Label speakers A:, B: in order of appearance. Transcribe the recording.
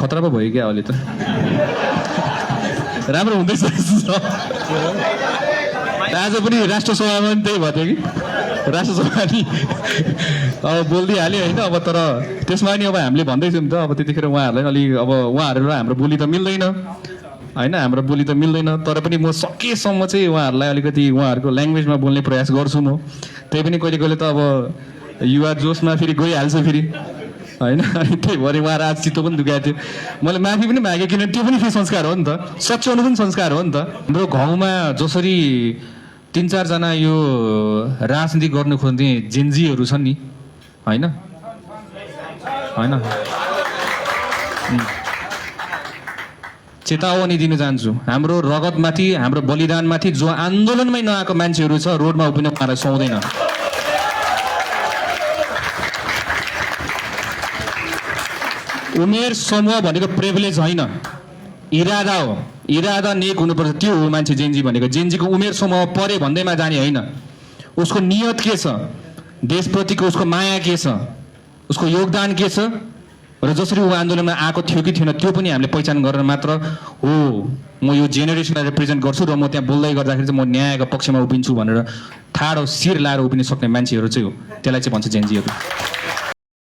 A: खतरा पो भयो क्या अहिले त राम्रो हुँदैछ आज पनि राष्ट्रसभामा पनि त्यही भयो कि राष्ट्रसभा नि अब बोलिदिइहाल्यो होइन अब तर त्यसमा नि अब हामीले भन्दैछौँ त अब त्यतिखेर उहाँहरूलाई अलि अब उहाँहरू र हाम्रो बोली त मिल्दैन होइन हाम्रो बोली त मिल्दैन तर पनि म सकेसम्म चाहिँ उहाँहरूलाई अलिकति उहाँहरूको ल्याङ्ग्वेजमा बोल्ने प्रयास गर्छु म त्यही पनि कहिले कहिले त अब युवा जोसमा फेरि गइहाल्छ फेरि होइन अनि त्यही भएर उहाँहरू आज चित्त पनि दुखाएको थियो मैले माफी पनि मागेँ किनभने त्यो पनि फेरि संस्कार हो नि त सच्याउनु पनि संस्कार हो नि त हाम्रो गाउँमा जसरी 3-4 जना यो राजनीति गर्नु खोज्ने जेन्जीहरू छन् नि होइन होइन चेतावनी दिन चाहन्छु हाम्रो रगतमाथि हाम्रो बलिदानमाथि जो आन्दोलनमै नआएको मान्छेहरू छ रोडमा उभिन उहाँलाई सुहाउँदैन उमेर समूह भनेको प्रिभिलेज होइन इरादा हो इरादा नेक हुनुपर्छ त्यो हो मान्छे जेन्जी भनेको जेन्जीको उमेर समूह परे भन्दैमा जाने होइन उसको नियत के छ देशप्रतिको उसको माया के छ उसको योगदान के छ र जसरी ऊ आन्दोलनमा आएको थियो कि थिएन त्यो पनि हामीले पहिचान गरेर मात्र हो म यो जेनेरेसनलाई रिप्रेजेन्ट गर्छु र म त्यहाँ बोल्दै गर्दाखेरि चाहिँ म न्यायको पक्षमा उभिन्छु भनेर ठाडो शिर लाएर उभिन सक्ने मान्छेहरू चाहिँ हो त्यसलाई चाहिँ भन्छ जेन्जीहरू